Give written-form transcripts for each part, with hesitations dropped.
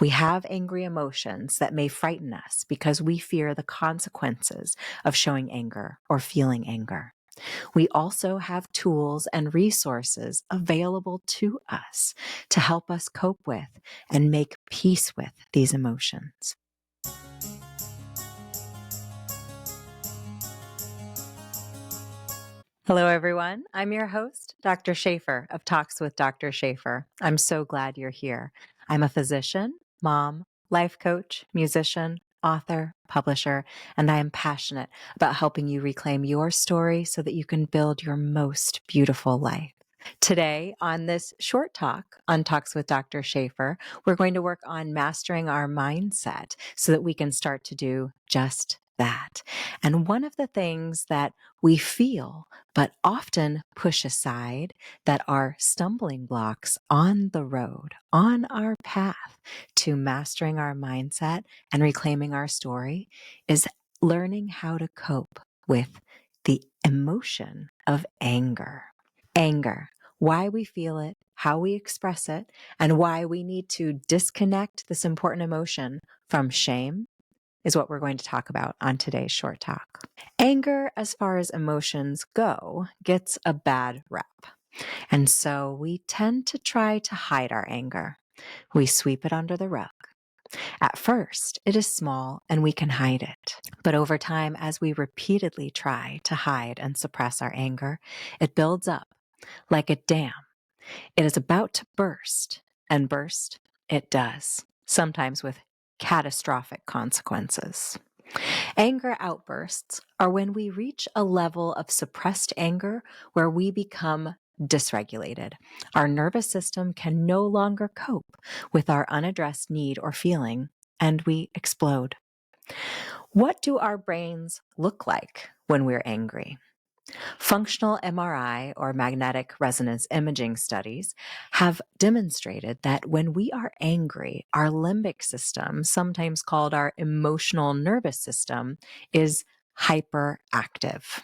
We have angry emotions that may frighten us because we fear the consequences of showing anger or feeling anger. We also have tools and resources available to us to help us cope with and make peace with these emotions. Hello, everyone. I'm your host, Dr. Shafer of Talks with Dr. Shafer. I'm so glad you're here. I'm a physician, mom, life coach, musician, author, publisher, and I am passionate about helping you reclaim your story so that you can build your most beautiful life. Today, on this short talk on Talks with Dr. Shafer, we're going to work on mastering our mindset so that we can start to do just that. And one of the things that we feel, but often push aside, that are stumbling blocks on the road, on our path to mastering our mindset and reclaiming our story, is learning how to cope with the emotion of anger. Anger, why we feel it, how we express it, and why we need to disconnect this important emotion from shame is what we're going to talk about on today's short talk. Anger, as far as emotions go, gets a bad rep. And so we tend to try to hide our anger. We sweep it under the rug. At first, it is small and we can hide it. But over time, as we repeatedly try to hide and suppress our anger, it builds up like a dam. It is about to burst, and burst it does, sometimes with catastrophic consequences. Anger outbursts are when we reach a level of suppressed anger where we become dysregulated. Our nervous system can no longer cope with our unaddressed need or feeling, and we explode. What do our brains look like when we're angry? Functional MRI or magnetic resonance imaging studies have demonstrated that when we are angry, our limbic system, sometimes called our emotional nervous system, is hyperactive.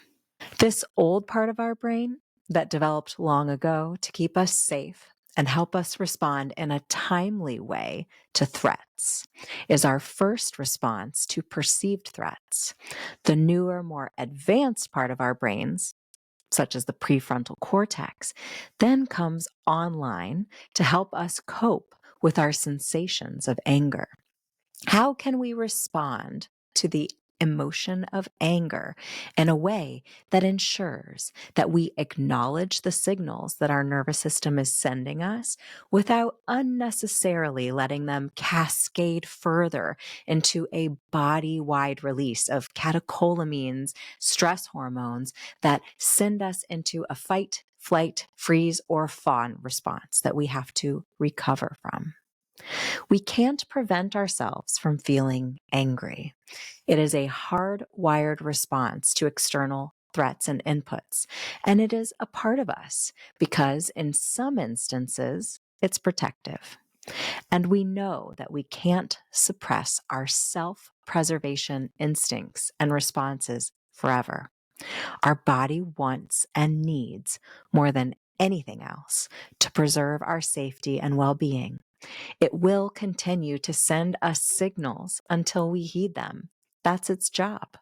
This old part of our brain that developed long ago to keep us safe and help us respond in a timely way to threats is our first response to perceived threats. The newer, more advanced part of our brains, such as the prefrontal cortex, then comes online to help us cope with our sensations of anger. How can we respond to the emotion of anger in a way that ensures that we acknowledge the signals that our nervous system is sending us without unnecessarily letting them cascade further into a body-wide release of catecholamines, stress hormones that send us into a fight, flight, freeze, or fawn response that we have to recover from? We can't prevent ourselves from feeling angry. It is a hardwired response to external threats and inputs, and it is a part of us because in some instances, it's protective. And we know that we can't suppress our self-preservation instincts and responses forever. Our body wants and needs more than anything else to preserve our safety and well-being. It will continue to send us signals until we heed them. That's its job.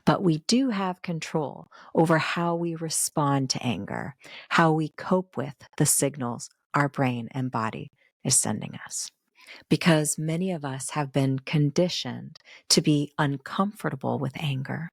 But we do have control over how we respond to anger, how we cope with the signals our brain and body is sending us. Because many of us have been conditioned to be uncomfortable with anger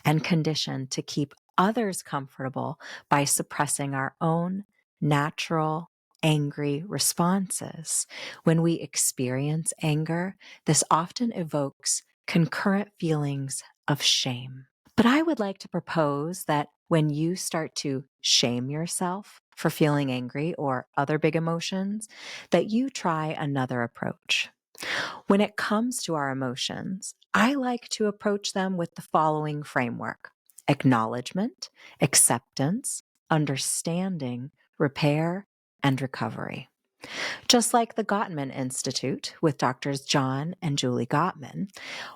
and conditioned to keep others comfortable by suppressing our own natural angry responses. When we experience anger, this often evokes concurrent feelings of shame. But I would like to propose that when you start to shame yourself for feeling angry or other big emotions, that you try another approach. When it comes to our emotions, I like to approach them with the following framework: acknowledgement, acceptance, understanding, repair, and recovery. Just like the Gottman Institute with Doctors John and Julie Gottman,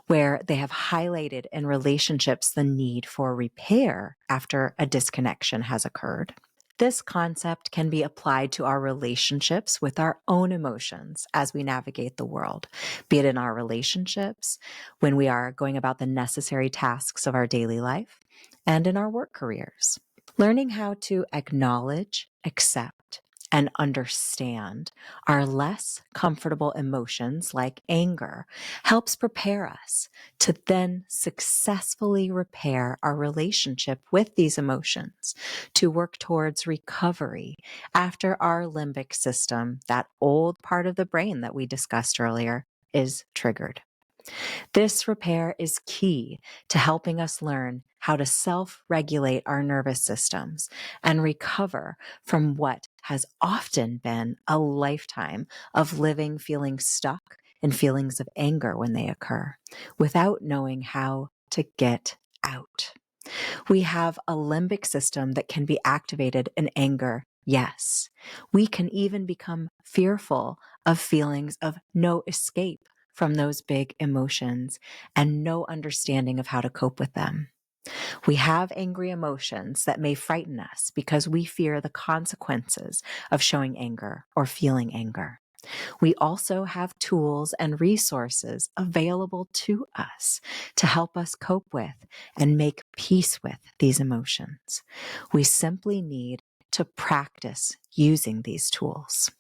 where they have highlighted in relationships the need for repair after a disconnection has occurred. This concept can be applied to our relationships with our own emotions as we navigate the world, be it in our relationships, when we are going about the necessary tasks of our daily life, and in our work careers. Learning how to acknowledge, accept, and understand our less comfortable emotions like anger helps prepare us to then successfully repair our relationship with these emotions, to work towards recovery after our limbic system, that old part of the brain that we discussed earlier, is triggered. This repair is key to helping us learn how to self-regulate our nervous systems and recover from what has often been a lifetime of living feeling stuck in feelings of anger when they occur, without knowing how to get out. We have a limbic system that can be activated in anger. Yes, we can even become fearful of feelings of no escape from those big emotions and no understanding of how to cope with them. We have angry emotions that may frighten us because we fear the consequences of showing anger or feeling anger. We also have tools and resources available to us to help us cope with and make peace with these emotions. We simply need to practice using these tools.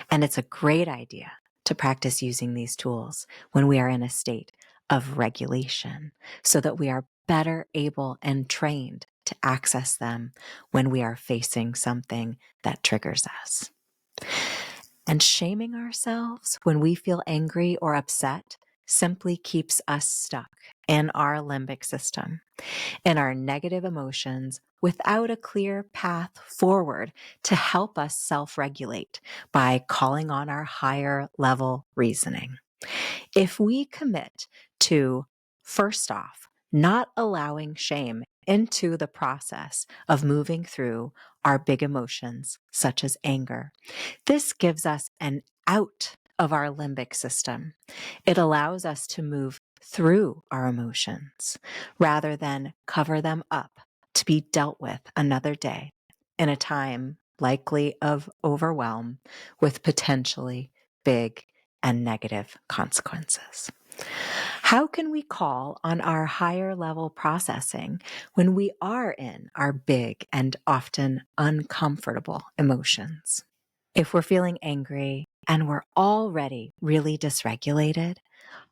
And it's a great idea to practice using these tools when we are in a state of regulation so that we are better able and trained to access them when we are facing something that triggers us. And shaming ourselves when we feel angry or upset simply keeps us stuck in our limbic system, in our negative emotions, without a clear path forward to help us self-regulate by calling on our higher level reasoning. If we commit to, first off, not allowing shame into the process of moving through our big emotions, such as anger, this gives us an out of our limbic system. It allows us to move through our emotions rather than cover them up to be dealt with another day in a time likely of overwhelm with potentially big and negative consequences. How can we call on our higher level processing when we are in our big and often uncomfortable emotions? If we're feeling angry and we're already really dysregulated,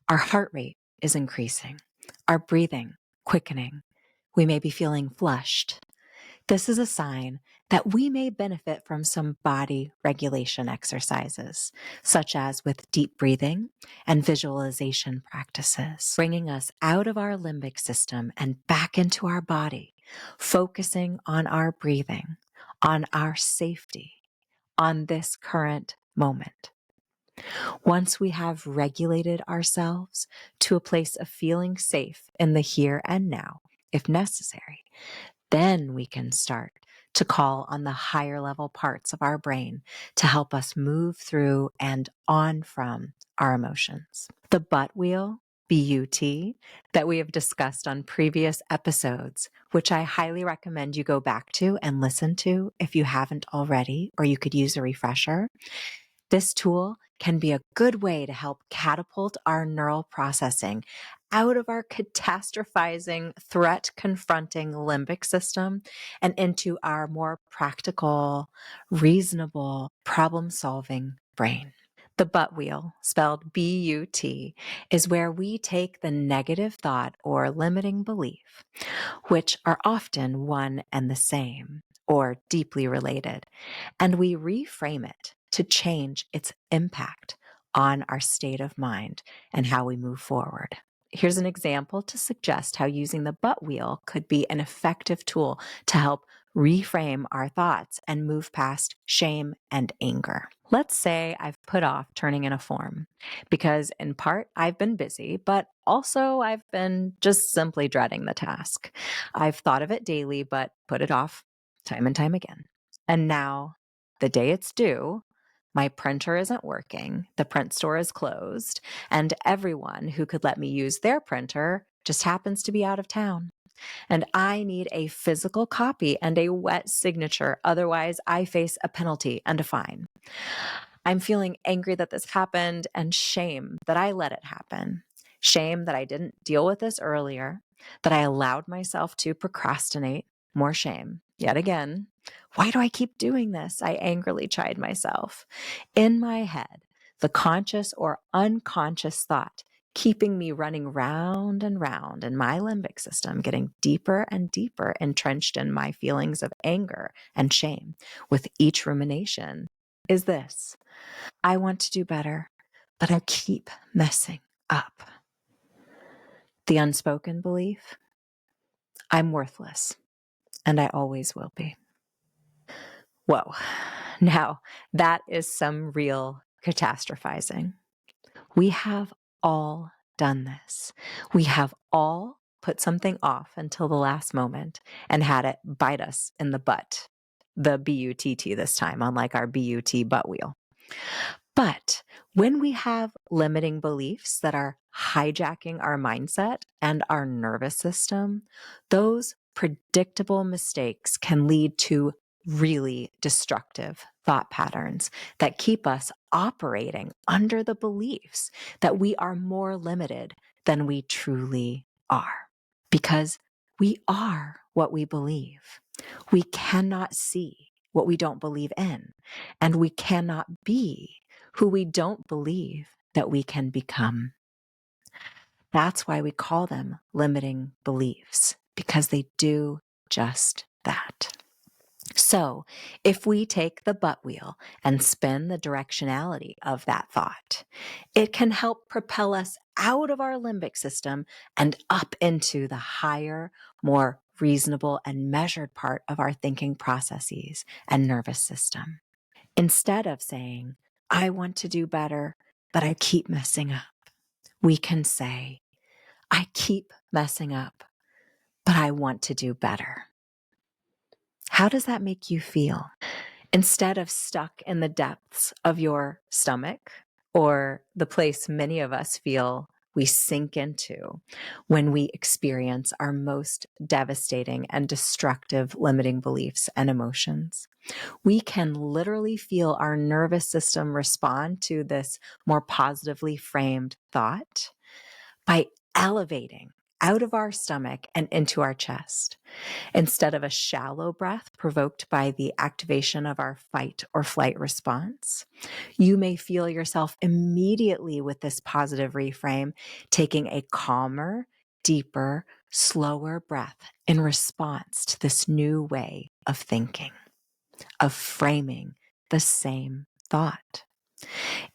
our heart rate is increasing, our breathing quickening. We may be feeling flushed. This is a sign that we may benefit from some body regulation exercises, such as with deep breathing and visualization practices, bringing us out of our limbic system and back into our body, focusing on our breathing, on our safety, on this current moment. Once we have regulated ourselves to a place of feeling safe in the here and now, if necessary, then we can start to call on the higher level parts of our brain to help us move through and on from our emotions. The butt wheel, BUT, that we have discussed on previous episodes, which I highly recommend you go back to and listen to if you haven't already, or you could use a refresher. This tool can be a good way to help catapult our neural processing out of our catastrophizing, threat-confronting limbic system and into our more practical, reasonable, problem-solving brain. The butt wheel, spelled B-U-T, is where we take the negative thought or limiting belief, which are often one and the same or deeply related, and we reframe it to change its impact on our state of mind and how we move forward. Here's an example to suggest how using the butt wheel could be an effective tool to help reframe our thoughts and move past shame and anger. Let's say I've put off turning in a form because in part I've been busy, but also I've been just simply dreading the task. I've thought of it daily, but put it off time and time again. And now, the day it's due, my printer isn't working, the print store is closed, and everyone who could let me use their printer just happens to be out of town. and I need a physical copy and a wet signature. Otherwise, I face a penalty and a fine. I'm feeling angry that this happened and shame that I let it happen. Shame that I didn't deal with this earlier, that I allowed myself to procrastinate. More shame. Yet again, why do I keep doing this? I angrily chide myself. In my head, the conscious or unconscious thought keeping me running round and round in my limbic system, getting deeper and deeper entrenched in my feelings of anger and shame with each rumination is this: I want to do better, but I keep messing up. The unspoken belief: I'm worthless, and I always will be. Whoa. Now, that is some real catastrophizing. We have all done this. We have all put something off until the last moment and had it bite us in the butt. The B-U-T-T this time, unlike our B-U-T butt wheel. But when we have limiting beliefs that are hijacking our mindset and our nervous system, those predictable mistakes can lead to really destructive thought patterns that keep us operating under the beliefs that we are more limited than we truly are. Because we are what we believe. We cannot see what we don't believe in, and we cannot be who we don't believe that we can become. That's why we call them limiting beliefs, because they do just that. So if we take the butt wheel and spin the directionality of that thought, it can help propel us out of our limbic system and up into the higher, more reasonable and measured part of our thinking processes and nervous system. Instead of saying, I want to do better, but I keep messing up, we can say, I keep messing up, but I want to do better. How does that make you feel? Instead of stuck in the depths of your stomach, or the place many of us feel we sink into when we experience our most devastating and destructive limiting beliefs and emotions, we can literally feel our nervous system respond to this more positively framed thought by elevating out of our stomach and into our chest. Instead of a shallow breath provoked by the activation of our fight or flight response, you may feel yourself immediately with this positive reframe taking a calmer, deeper, slower breath in response to this new way of thinking, of framing the same thought.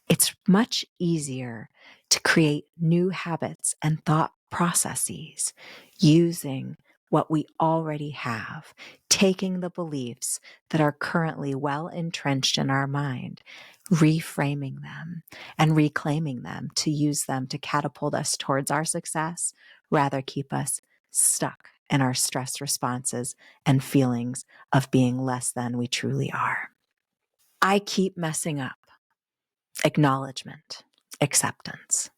It's much easier to create new habits and thought processes using what we already have, taking the beliefs that are currently well entrenched in our mind, reframing them and reclaiming them to use them to catapult us towards our success, rather keep us stuck in our stress responses and feelings of being less than we truly are. I keep messing up. Acknowledgement, acceptance.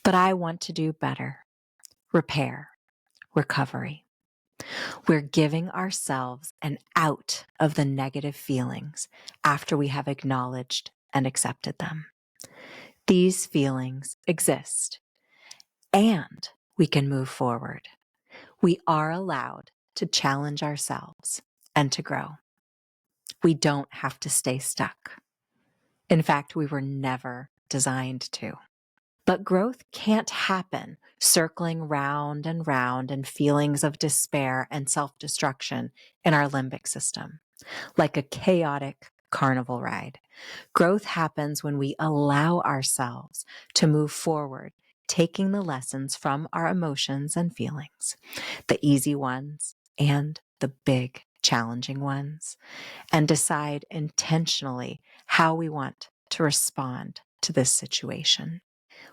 But I want to do better. Repair, recovery. We're giving ourselves an out of the negative feelings after we have acknowledged and accepted them. These feelings exist, and we can move forward. We are allowed to challenge ourselves and to grow. We don't have to stay stuck. In fact, we were never designed to. But growth can't happen circling round and round in feelings of despair and self-destruction in our limbic system, like a chaotic carnival ride. Growth happens when we allow ourselves to move forward, taking the lessons from our emotions and feelings, the easy ones and the big, challenging ones, and decide intentionally how we want to respond to this situation.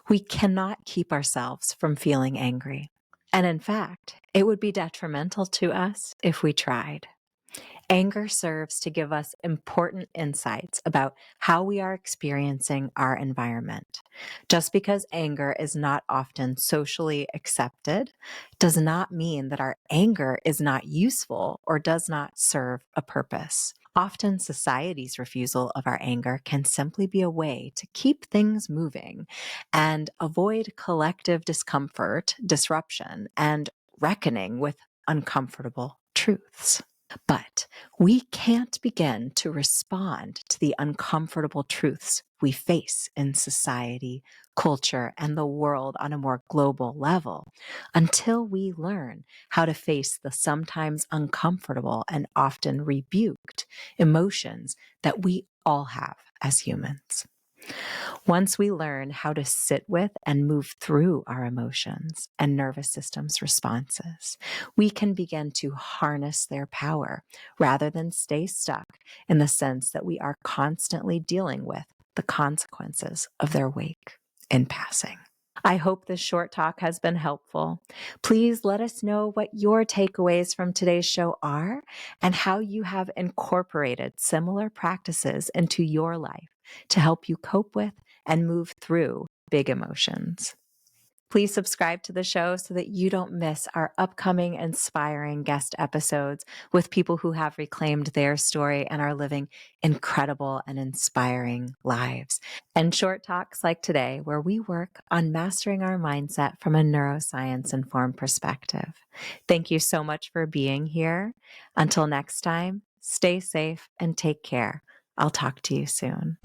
We cannot keep ourselves from feeling angry. And in fact, it would be detrimental to us if we tried. Anger serves to give us important insights about how we are experiencing our environment. Just because anger is not often socially accepted does not mean that our anger is not useful or does not serve a purpose. Often, society's refusal of our anger can simply be a way to keep things moving and avoid collective discomfort, disruption, and reckoning with uncomfortable truths. But we can't begin to respond to the uncomfortable truths we face in society, culture, and the world on a more global level until we learn how to face the sometimes uncomfortable and often rebuked emotions that we all have as humans. Once we learn how to sit with and move through our emotions and nervous system's responses, we can begin to harness their power rather than stay stuck in the sense that we are constantly dealing with the consequences of their wake in passing. I hope this short talk has been helpful. Please let us know what your takeaways from today's show are and how you have incorporated similar practices into your life to help you cope with and move through big emotions. Please subscribe to the show so that you don't miss our upcoming inspiring guest episodes with people who have reclaimed their story and are living incredible and inspiring lives. And short talks like today, where we work on mastering our mindset from a neuroscience-informed perspective. Thank you so much for being here. Until next time, stay safe and take care. I'll talk to you soon.